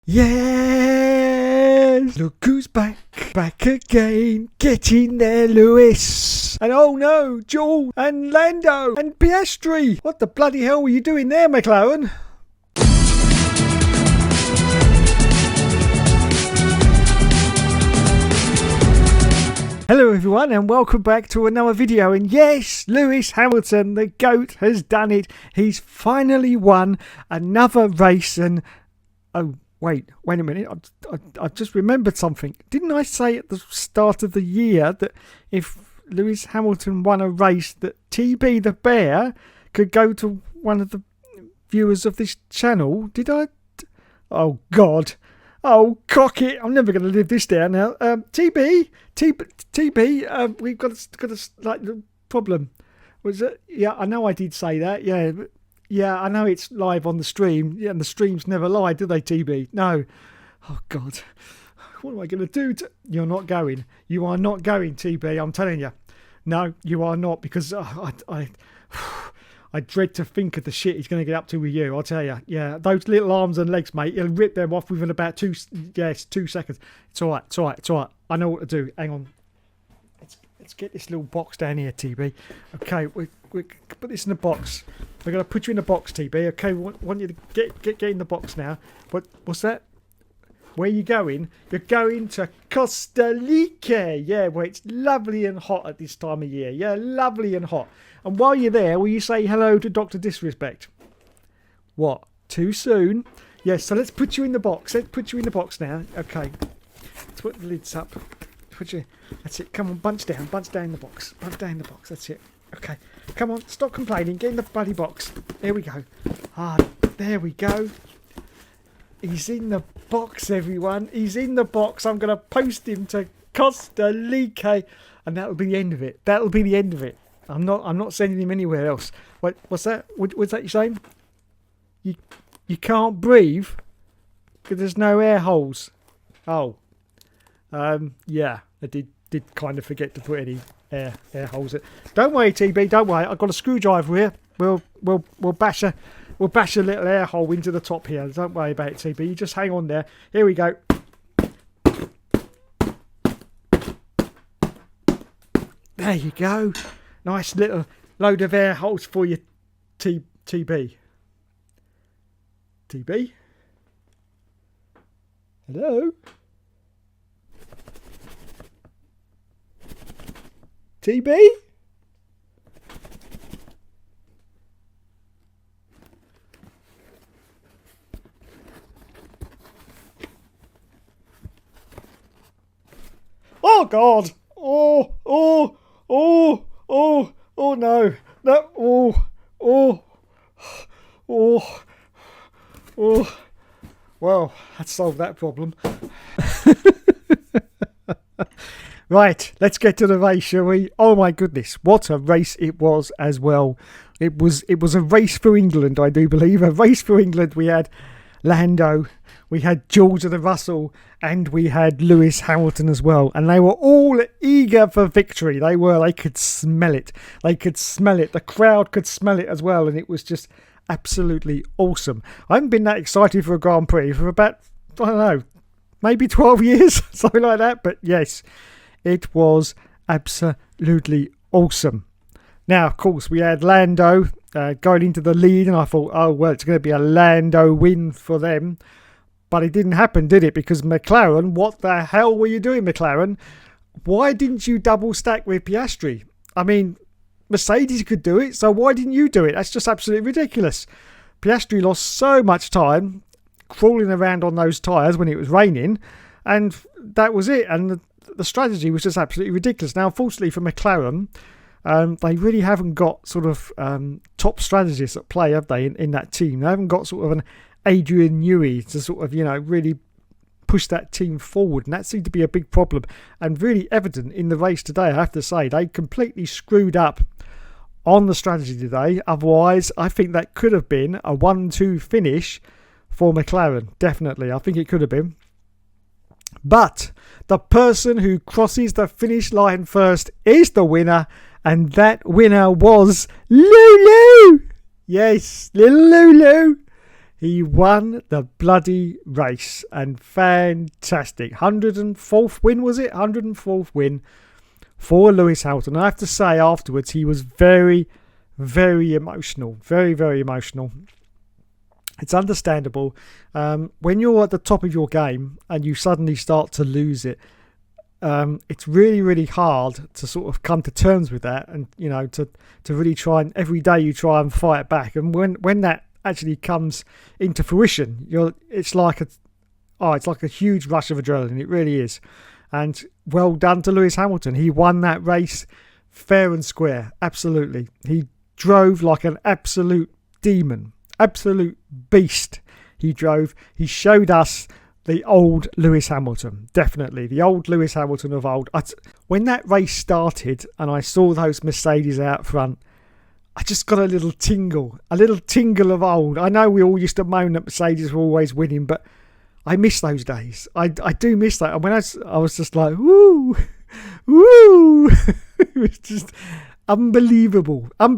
Yes! Look who's back again, getting there, Lewis. And oh no, Joel and Lando and Piastri. What the bloody hell were you doing there, McLaren? Hello everyone and welcome back to another video. And yes, Lewis Hamilton, the GOAT, has done it. He's finally won another race. And oh, wait a minute. I've just remembered something. Didn't I say at the start of the year that if Lewis Hamilton won a race that TB the Bear could go to one of the viewers of this channel? Did I? Oh God. Oh, cock it. I'm never going to live this down now. TB, we've got a like the problem. Was it? Yeah, I know I did say that. Yeah, I know it's live on the stream. Yeah, and the streams never lie, do they, TB? No. Oh, God. What am I going to do? You're not going. You are not going, TB. I'm telling you. No, you are not, because I dread to think of the shit he's going to get up to with you, I'll tell you. Yeah, those little arms and legs, mate, he'll rip them off within about 2 seconds. It's all right. I know what to do. Hang on. Let's get this little box down here, TB. Okay, we put this in the box. We're going to put you in the box, TB. Okay, we want you to get in the box now. What's that? Where are you going? You're going to Costa Rica. Yeah, where it's lovely and hot at this time of year. Yeah, lovely and hot. And while you're there, will you say hello to Dr. Disrespect? What? Too soon? Yes, so let's put you in the box. Let's put you in the box now. Okay. Let's put the lids up. That's it. Come on, bunch down in the box. Bunch down in the box. That's it. Okay. Come on, stop complaining. Get in the bloody box. There we go. There we go. He's in the box, everyone. He's in the box. I'm going to post him to Costa Rica, and that'll be the end of it. That'll be the end of it. I'm not sending him anywhere else. What's that? What's that you're saying? You can't breathe because there's no air holes. Oh, yeah. I did kind of forget to put any air holes in. Don't worry, TB. Don't worry. I've got a screwdriver here. We'll bash a little air hole into the top here. Don't worry about it, TB. You just hang on there. Here we go. There you go. Nice little load of air holes for you, TB. TB? Hello? TB? Oh God! Oh no! Well, that solved that problem. Right, let's get to the race, shall we? Oh my goodness, what a race it was as well. It was a race for England, I do believe. A race for England. We had Lando, we had George of the Russell, and we had Lewis Hamilton as well. And they were all eager for victory. They could smell it. The crowd could smell it as well. And it was just absolutely awesome. I haven't been that excited for a Grand Prix for about, I don't know, maybe 12 years, something like that. But yes, it was absolutely awesome. Now, of course, we had Lando going into the lead, and I thought, oh, well, it's going to be a Lando win for them. But it didn't happen, did it? Because McLaren, what the hell were you doing, McLaren? Why didn't you double stack with Piastri? I mean, Mercedes could do it, so why didn't you do it? That's just absolutely ridiculous. Piastri lost so much time crawling around on those tyres when it was raining, and that was it. And the strategy was just absolutely ridiculous. Now, unfortunately for McLaren, they really haven't got sort of top strategists at play, have they, in that team? They haven't got sort of an Adrian Newey to sort of, really push that team forward. And that seemed to be a big problem and really evident in the race today, I have to say. They completely screwed up on the strategy today. Otherwise, I think that could have been a 1-2 finish for McLaren. Definitely. I think it could have been. But the person who crosses the finish line first is the winner. And that winner was Lulu. Yes, little Lulu. He won the bloody race, and fantastic. 104th win, was it? 104th win for Lewis Hamilton. I have to say afterwards he was very, very emotional. Very, very emotional. It's understandable. When you're at the top of your game and you suddenly start to lose it, it's really, really hard to sort of come to terms with that, and to really try, and every day you try and fight back. And when that actually comes into fruition, it's like a huge rush of adrenaline. It really is. And well done to Lewis Hamilton. He won that race fair and square. Absolutely. He drove like an absolute demon, absolute beast. He drove. He showed us the old Lewis Hamilton, definitely the old Lewis Hamilton of old. When that race started and I saw those Mercedes out front, I just got a little tingle of old. I know we all used to moan that Mercedes were always winning, but I miss those days. I do miss that. And when I was just like, woo, woo, it was just unbelievable, and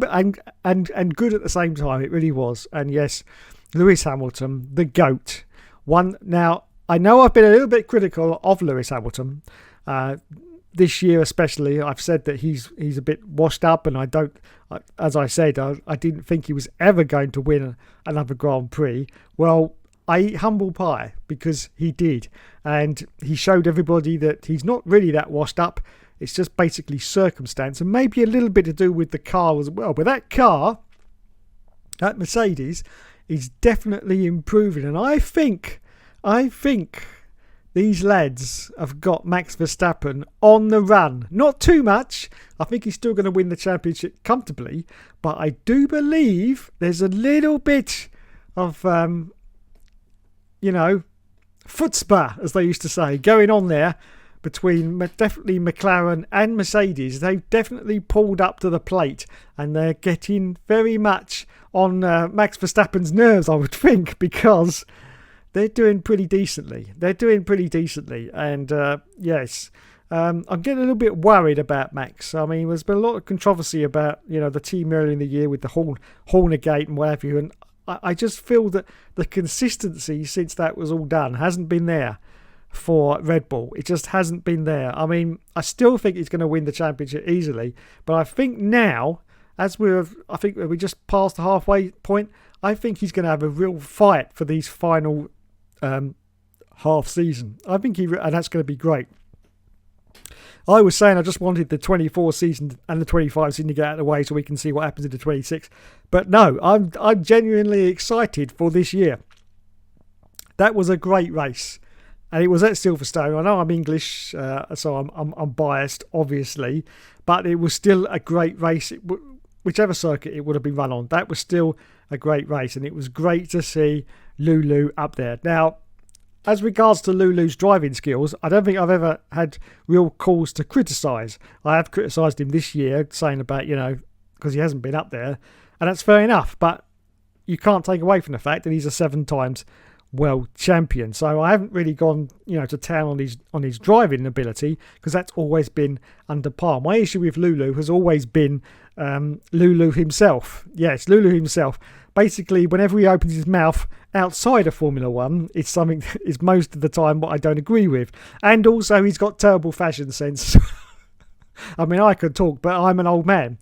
good at the same time. It really was. And yes, Lewis Hamilton, the GOAT, won. Now, I know I've been a little bit critical of Lewis Hamilton this year, especially. I've said that he's a bit washed up, and as I said, I didn't think he was ever going to win another Grand Prix. Well, I eat humble pie, because he did, and he showed everybody that he's not really that washed up. It's just basically circumstance, and maybe a little bit to do with the car as well. But that car, that Mercedes, is definitely improving, and I think these lads have got Max Verstappen on the run. Not too much. I think he's still going to win the championship comfortably, but I do believe there's a little bit of, chutzpah, as they used to say, going on there between definitely McLaren and Mercedes. They've definitely pulled up to the plate, and they're getting very much on Max Verstappen's nerves, I would think, because they're doing pretty decently. And yes, I'm getting a little bit worried about Max. I mean, there's been a lot of controversy about the team earlier in the year with the Hornergate and what have you, and I just feel that the consistency since that was all done hasn't been there for Red Bull. It just hasn't been there. I mean, I still think he's going to win the championship easily, but I think now, as we just passed the halfway point, I think he's going to have a real fight for these final half season. I think and that's going to be great. I was saying I just wanted the 24 season and the 25 season to get out of the way so we can see what happens in the 26. But no, I'm genuinely excited for this year. That was a great race, and it was at Silverstone. I know I'm English, so I'm biased, obviously, but it was still a great race. Whichever circuit it would have been run on, that was still a great race, and it was great to see Lulu up there. Now, as regards to Lulu's driving skills, I don't think I've ever had real cause to criticise. I have criticised him this year, saying about, because he hasn't been up there, and that's fair enough, but you can't take away from the fact that he's a 7 times world champion. So I haven't really gone, to town on his driving ability, because that's always been under par. My issue with Lulu has always been Lulu himself. Yes, Lulu himself. Basically, whenever he opens his mouth outside of Formula One, it's something that is most of the time what I don't agree with. And also, he's got terrible fashion sense. I mean, I could talk, but I'm an old man.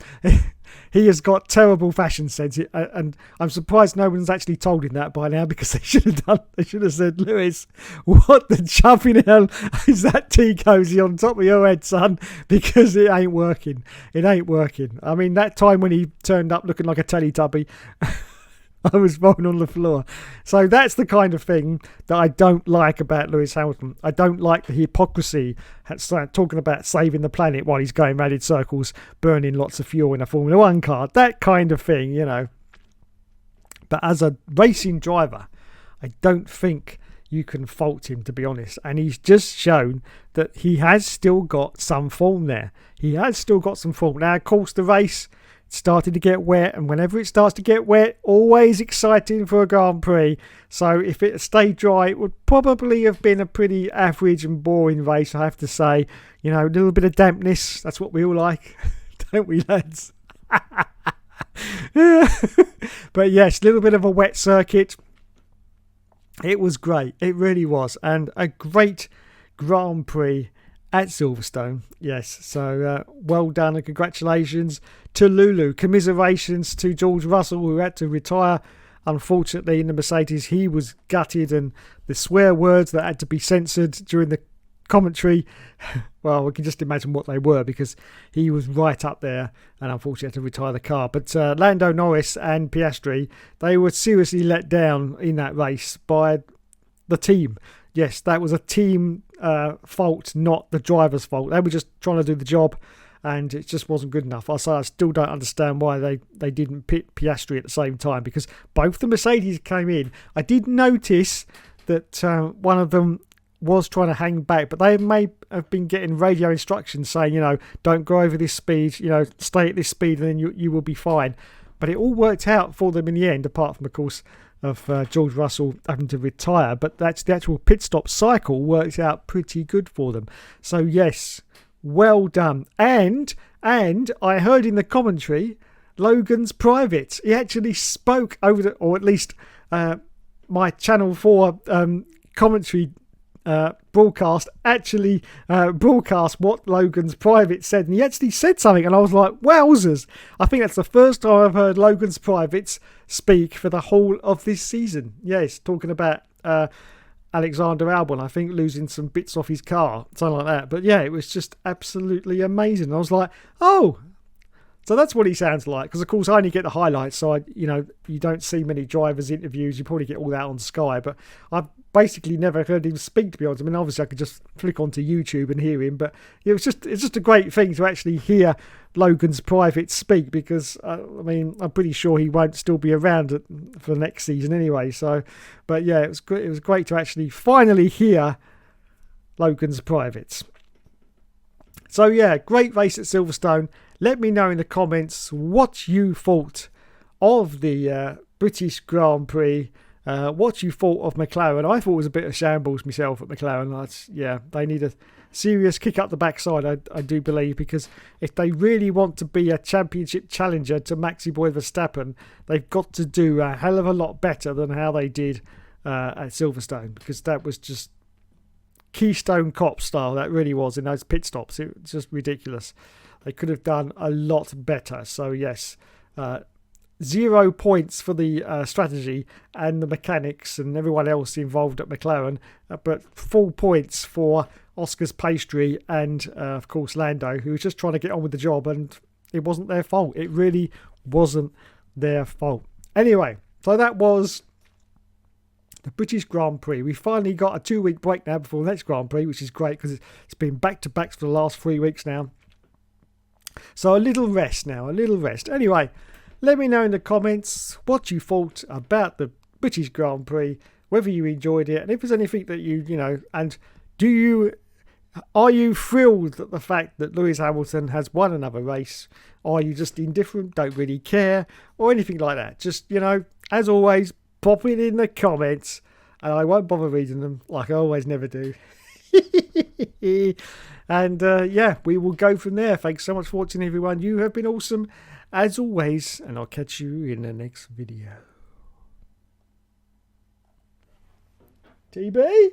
He has got terrible fashion sense, and I'm surprised no one's actually told him that by now, because they should have said, Lewis, what the chuffing hell is that tea cozy on top of your head, son? Because it ain't working. I mean, that time when he turned up looking like a Teletubby, I was falling on the floor. So that's the kind of thing that I don't like about Lewis Hamilton. I don't like the hypocrisy, talking about saving the planet while he's going round in circles, burning lots of fuel in a Formula One car. That kind of thing, But as a racing driver, I don't think you can fault him, to be honest. And he's just shown that he has still got some form there. Now, of course, the race started to get wet, and whenever it starts to get wet, always exciting for a Grand Prix. So if it had stayed dry, it would probably have been a pretty average and boring race, I have to say. A little bit of dampness, that's what we all like, don't we, lads? But yes, a little bit of a wet circuit. It was great. It really was. And a great Grand Prix at Silverstone. Yes. So well done and congratulations to Lulu. Commiserations to George Russell, who had to retire. Unfortunately, in the Mercedes, he was gutted, and the swear words that had to be censored during the commentary, well, we can just imagine what they were, because he was right up there and unfortunately had to retire the car. But Lando Norris and Piastri, they were seriously let down in that race by the team. Yes, that was a team fault, not the driver's fault. They were just trying to do the job, and it just wasn't good enough. I still don't understand why they didn't pit Piastri at the same time, because both the Mercedes came in. I did notice that one of them was trying to hang back, but they may have been getting radio instructions saying, don't go over this speed, stay at this speed and then you will be fine. But it all worked out for them in the end, apart from, of course, of George Russell having to retire. But that's the actual pit stop cycle worked out pretty good for them. So yes, well done. And I heard in the commentary, Logan's private. He actually spoke over or at least my Channel 4 commentary broadcast actually broadcast what Logan's private said, and he actually said something, and I was like, wowzers. I think that's the first time I've heard Logan's privates speak for the whole of this season. Yes, talking about Alexander Albon, I think, losing some bits off his car, something like that. But yeah, it was just absolutely amazing. I was like, oh, so that's what he sounds like. Because of course I only get the highlights, so you don't see many drivers' interviews. You probably get all that on Sky, but I've basically never heard him speak, to be honest. I mean, obviously I could just flick onto YouTube and hear him, but it's just a great thing to actually hear Logan's private speak, because I'm pretty sure he won't still be around for the next season anyway. So, but yeah, it was great to actually finally hear Logan's privates. So yeah, great race at Silverstone. Let me know in the comments what you thought of the British Grand Prix. What you thought of McLaren. I thought it was a bit of shambles myself at McLaren. They need a serious kick up the backside, I do believe, because if they really want to be a championship challenger to Maxi Boy Verstappen, they've got to do a hell of a lot better than how they did at Silverstone, because that was just Keystone Cop style. That really was, in those pit stops. It was just ridiculous. They could have done a lot better. So yes, 0 points for the strategy and the mechanics and everyone else involved at McLaren, but full points for Oscar's pastry and of course Lando, who was just trying to get on with the job, and it wasn't their fault. It really wasn't their fault. Anyway, so that was the British Grand Prix. We finally got a 2-week break now before the next Grand Prix, which is great because it's been back-to-backs for the last 3 weeks now. So a little rest now, a little rest. Anyway, let me know in the comments what you thought about the British Grand Prix, whether you enjoyed it, and if there's anything that and are you thrilled at the fact that Lewis Hamilton has won another race? Or are you just indifferent, don't really care, or anything like that? Just, as always, pop it in the comments, and I won't bother reading them like I always never do. And yeah, we will go from there. Thanks so much for watching, everyone. You have been awesome as always, and I'll catch you in the next video. TB?